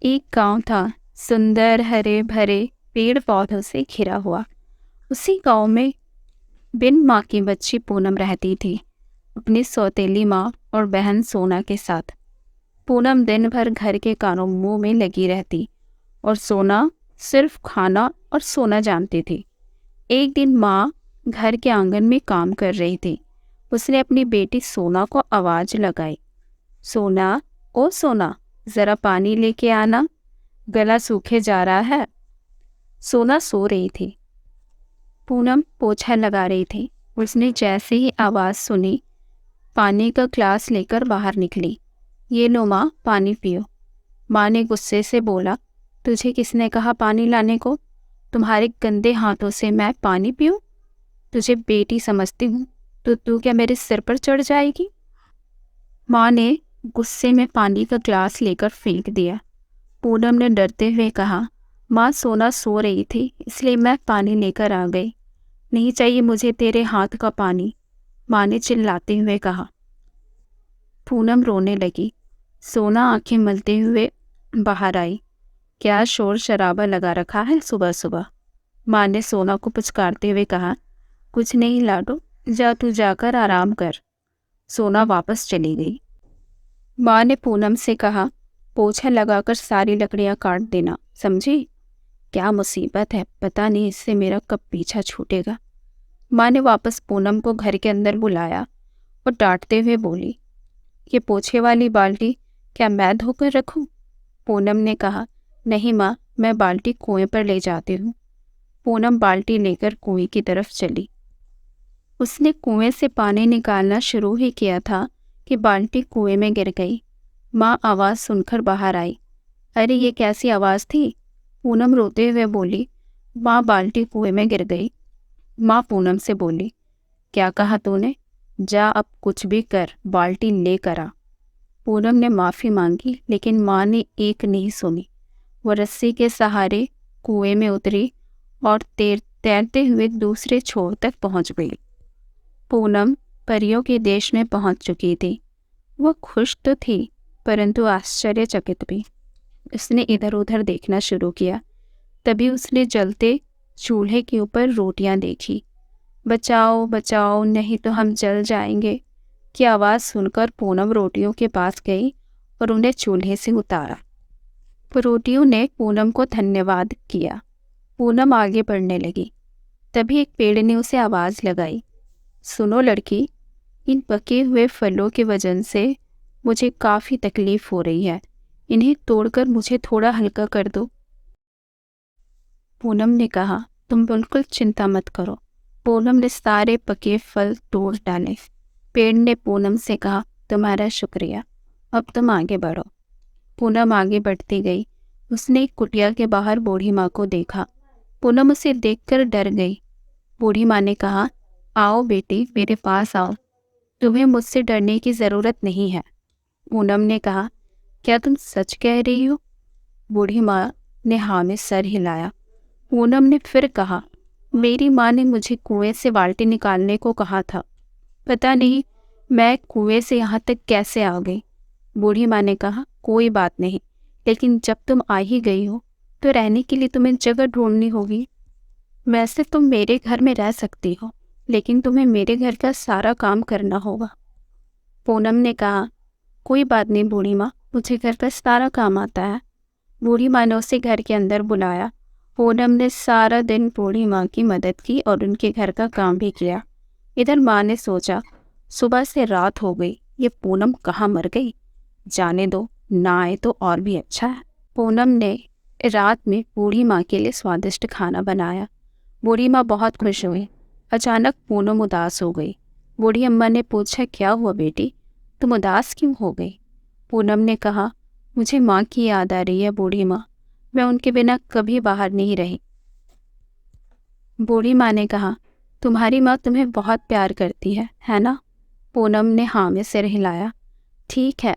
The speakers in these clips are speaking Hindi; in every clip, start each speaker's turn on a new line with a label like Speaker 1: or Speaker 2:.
Speaker 1: एक गांव था, सुंदर हरे भरे पेड़ पौधों से घिरा हुआ। उसी गांव में बिन माँ की बच्ची पूनम रहती थी, अपनी सौतेली माँ और बहन सोना के साथ। पूनम दिन भर घर के कामों में लगी रहती और सोना सिर्फ खाना और सोना जानती थी। एक दिन माँ घर के आंगन में काम कर रही थी। उसने अपनी बेटी सोना को आवाज लगाई, सोना, ओ सोना, जरा पानी लेके आना, गला सूखे जा रहा है। सोना सो रही थी। पूनम पोछा लगा रही थी। उसने जैसे ही आवाज सुनी, पानी का ग्लास लेकर बाहर निकली। ये लो माँ, पानी पियो। माँ ने गुस्से से बोला, तुझे किसने कहा पानी लाने को? तुम्हारे गंदे हाथों से मैं पानी पीऊं? तुझे बेटी समझती हूँ तो तू क्या मेरे सिर पर चढ़ जाएगी? माँ ने गुस्से में पानी का ग्लास लेकर फेंक दिया। पूनम ने डरते हुए कहा, माँ, सोना सो रही थी इसलिए मैं पानी लेकर आ गई। नहीं चाहिए मुझे तेरे हाथ का पानी, माँ ने चिल्लाते हुए कहा। पूनम रोने लगी। सोना आंखें मलते हुए बाहर आई। क्या शोर शराबा लगा रखा है सुबह सुबह? माँ ने सोना को पुचकारते हुए कहा। कुछ नहीं लाडो, जा तू जाकर आराम कर। सोना वापस चली गई। माँ ने पूनम से कहा, पोछा लगाकर सारी लकड़ियाँ काट देना, समझी? क्या मुसीबत है, पता नहीं इससे मेरा कब पीछा छूटेगा। माँ ने वापस पूनम को घर के अंदर बुलाया और डांटते हुए बोली, ये पोछे वाली बाल्टी क्या मैं धोकर रखूं? पूनम ने कहा, नहीं माँ, मैं बाल्टी कुएं पर ले जाती हूँ। पूनम बाल्टी लेकर कुएं की तरफ चली। उसने कुएं से पानी निकालना शुरू ही किया था कि बाल्टी कुएं में गिर गई। माँ आवाज़ सुनकर बाहर आई। अरे ये कैसी आवाज़ थी? पूनम रोते हुए बोली, माँ, बाल्टी कुएं में गिर गई। माँ पूनम से बोली, क्या कहा तूने? जा अब कुछ भी कर, बाल्टी लेकर आ। पूनम ने माफ़ी मांगी लेकिन माँ ने एक नहीं सुनी। वो रस्सी के सहारे कुएं में उतरी और तैरते हुए दूसरे छोर तक पहुंच गई। पूनम परियों के देश में पहुंच चुकी थी। वह खुश तो थी परंतु आश्चर्यचकित भी। उसने इधर उधर देखना शुरू किया। तभी उसने जलते चूल्हे के ऊपर रोटियां देखी। बचाओ बचाओ, नहीं तो हम जल जाएंगे की आवाज़ सुनकर पूनम रोटियों के पास गई और उन्हें चूल्हे से उतारा। रोटियों ने पूनम को धन्यवाद किया। पूनम आगे बढ़ने लगी। तभी एक पेड़ ने उसे आवाज़ लगाई, सुनो लड़की, इन पके हुए फलों के वजन से मुझे काफ़ी तकलीफ हो रही है। इन्हें तोड़कर मुझे थोड़ा हल्का कर दो। पूनम ने कहा, तुम बिल्कुल चिंता मत करो। पूनम ने सारे पके फल तोड़ डाले। पेड़ ने पूनम से कहा, तुम्हारा शुक्रिया, अब तुम आगे बढ़ो। पूनम आगे बढ़ती गई। उसने एक कुटिया के बाहर बूढ़ी माँ को देखा। पूनम उसे देखकर डर गई। बूढ़ी माँ ने कहा, आओ बेटी, मेरे पास आओ, तुम्हें मुझसे डरने की ज़रूरत नहीं है। पूनम ने कहा, क्या तुम सच कह रही हो? बूढ़ी माँ ने हाँ में सर हिलाया। पूनम ने फिर कहा, मेरी माँ ने मुझे कुएं से बाल्टी निकालने को कहा था। पता नहीं मैं कुएं से यहाँ तक कैसे आ गई। बूढ़ी माँ ने कहा, कोई बात नहीं, लेकिन जब तुम आ ही गई हो तो रहने के लिए तुम्हें जगह ढूंढनी होगी। वैसे तुम मेरे घर में रह सकती हो, लेकिन तुम्हें मेरे घर का सारा काम करना होगा। पूनम ने कहा, कोई बात नहीं बूढ़ी माँ, मुझे घर का सारा काम आता है। बूढ़ी माँ ने उसे घर के अंदर बुलाया। पूनम ने सारा दिन बूढ़ी माँ की मदद की और उनके घर का काम भी किया। इधर माँ ने सोचा, सुबह से रात हो गई, ये पूनम कहाँ मर गई? जाने दो, ना आए तो और भी अच्छा है। पूनम ने रात में बूढ़ी माँ के लिए स्वादिष्ट खाना बनाया। बूढ़ी माँ बहुत खुश हुई। अचानक पूनम उदास हो गई। बूढ़ी अम्मा ने पूछा, क्या हुआ बेटी, तुम उदास क्यों हो गई? पूनम ने कहा, मुझे माँ की याद आ रही है बूढ़ी माँ, मैं उनके बिना कभी बाहर नहीं रही। बूढ़ी माँ ने कहा, तुम्हारी माँ तुम्हें बहुत प्यार करती है ना? पूनम ने हाँ में सिर हिलाया। ठीक है,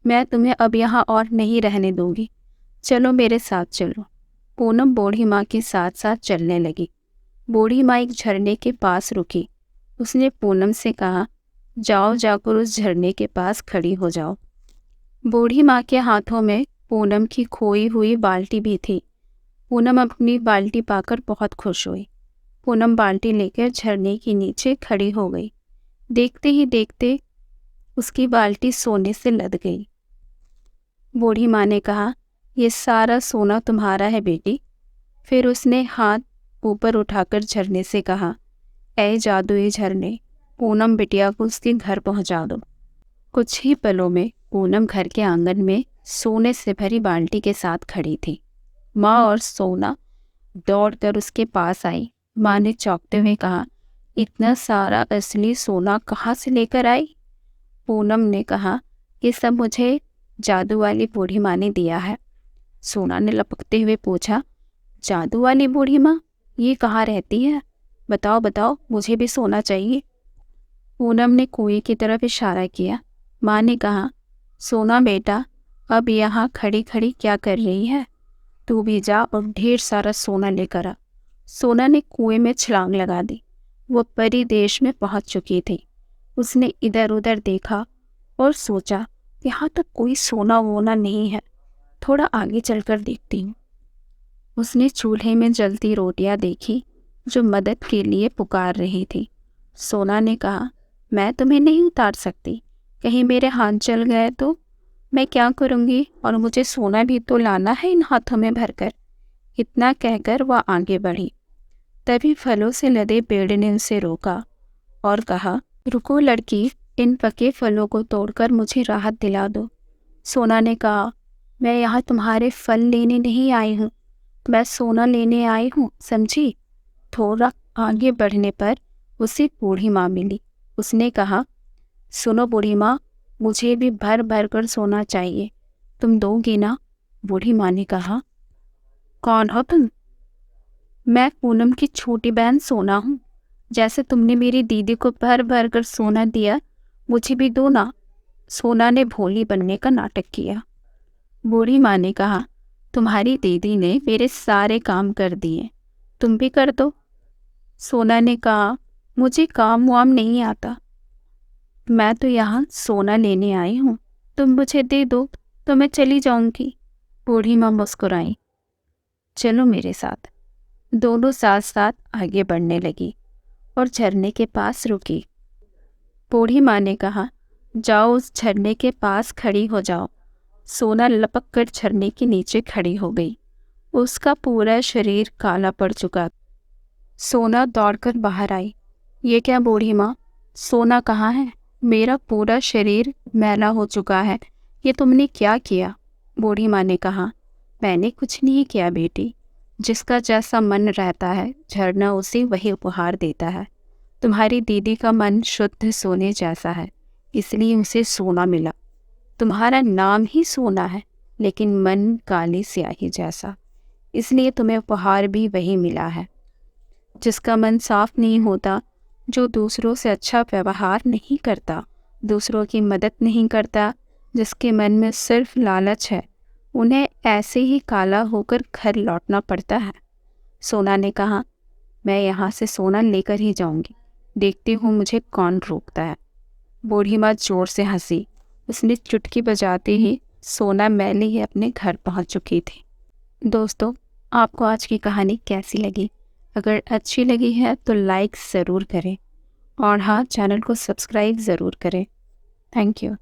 Speaker 1: मैं तुम्हें अब यहाँ और नहीं रहने दूंगी, चलो मेरे साथ चलो। पूनम बूढ़ी माँ के साथ साथ चलने लगी। बूढ़ी माँ एक झरने के पास रुकी। उसने पूनम से कहा, जाओ जाकर उस झरने के पास खड़ी हो जाओ। बूढ़ी माँ के हाथों में पूनम की खोई हुई बाल्टी भी थी। पूनम अपनी बाल्टी पाकर बहुत खुश हुई। पूनम बाल्टी लेकर झरने के नीचे खड़ी हो गई। देखते ही देखते उसकी बाल्टी सोने से लद गई। बूढ़ी माँ ने कहा, ये सारा सोना तुम्हारा है बेटी। फिर उसने हाथ ऊपर उठाकर झरने से कहा, ऐ जादुई झरने, पूनम बिटिया को उसके घर पहुंचा दो। कुछ ही पलों में पूनम घर के आंगन में सोने से भरी बाल्टी के साथ खड़ी थी। माँ और सोना दौड़कर उसके पास आई। माँ ने चौंकते हुए कहा, इतना सारा असली सोना कहाँ से लेकर आई? पूनम ने कहा, ये सब मुझे जादू वाली बूढ़ी माँ ने दिया है। सोना ने लपकते हुए पूछा, जादू वाली बूढ़ी माँ, ये कहाँ रहती है? बताओ बताओ, मुझे भी सोना चाहिए। पूनम ने कुएं की तरफ इशारा किया। माँ ने कहा, सोना बेटा, अब यहाँ खड़ी खड़ी क्या कर रही है? तू भी जा और ढेर सारा सोना लेकर आ। सोना ने कुएं में छलांग लगा दी। वो परी देश में पहुंच चुकी थी। उसने इधर उधर देखा और सोचा, यहाँ तक कोई सोना वोना नहीं है, थोड़ा आगे चलकर देखती हूँ। उसने चूल्हे में जलती रोटियां देखी जो मदद के लिए पुकार रही थी। सोना ने कहा, मैं तुम्हें नहीं उतार सकती, कहीं मेरे हाथ जल गए तो मैं क्या करूँगी, और मुझे सोना भी तो लाना है इन हाथों में भरकर। इतना कहकर वह आगे बढ़ी। तभी फलों से लदे पेड़ ने उसे रोका और कहा, रुको लड़की, इन पके फलों को तोड़कर मुझे राहत दिला दो। सोना ने कहा, मैं यहाँ तुम्हारे फल लेने नहीं आई हूँ, मैं सोना लेने आई हूँ, समझी? थोड़ा आगे बढ़ने पर उसे बूढ़ी माँ मिली। उसने कहा, सुनो बूढ़ी माँ, मुझे भी भर भर कर सोना चाहिए, तुम दोगी ना? बूढ़ी माँ ने कहा, कौन हो तुम? मैं पूनम की छोटी बहन सोना हूँ। जैसे तुमने मेरी दीदी को भर भर कर सोना दिया, मुझे भी दो ना। सोना ने भोली बनने का नाटक किया। बूढ़ी माँ ने कहा, तुम्हारी दीदी ने मेरे सारे काम कर दिए, तुम भी कर दो। सोना ने कहा, मुझे काम वाम नहीं आता, मैं तो यहाँ सोना लेने आई हूँ, तुम मुझे दे दो तो मैं चली जाऊंगी। बूढ़ी माँ मुस्कुराई। चलो मेरे साथ। दोनों साथ साथ आगे बढ़ने लगी और झरने के पास रुकी। बूढ़ी माँ ने कहा, जाओ उस झरने के पास खड़ी हो जाओ। सोना लपक कर झरने के नीचे खड़ी हो गई। उसका पूरा शरीर काला पड़ चुका। सोना दौड़कर बाहर आई। ये क्या बूढ़ी माँ, सोना कहाँ है? मेरा पूरा शरीर मैला हो चुका है, ये तुमने क्या किया? बूढ़ी माँ ने कहा, मैंने कुछ नहीं किया बेटी, जिसका जैसा मन रहता है झरना उसे वही उपहार देता है। तुम्हारी दीदी का मन शुद्ध सोने जैसा है, इसलिए उसे सोना मिला। तुम्हारा नाम ही सोना है, लेकिन मन काली स्याही जैसा, इसलिए तुम्हें उपहार भी वही मिला है। जिसका मन साफ नहीं होता, जो दूसरों से अच्छा व्यवहार नहीं करता, दूसरों की मदद नहीं करता, जिसके मन में सिर्फ लालच है, उन्हें ऐसे ही काला होकर घर लौटना पड़ता है। सोना ने कहा, मैं यहाँ से सोना लेकर ही जाऊंगी, देखती हूँ मुझे कौन रोकता है। बूढ़ी माँ जोर से हंसी। उसने चुटकी बजाते ही सोना मैली ही अपने घर पहुँच चुकी थी। दोस्तों, आपको आज की कहानी कैसी लगी? अगर अच्छी लगी है तो लाइक ज़रूर करें और हाँ, चैनल को सब्सक्राइब ज़रूर करें। Thank you.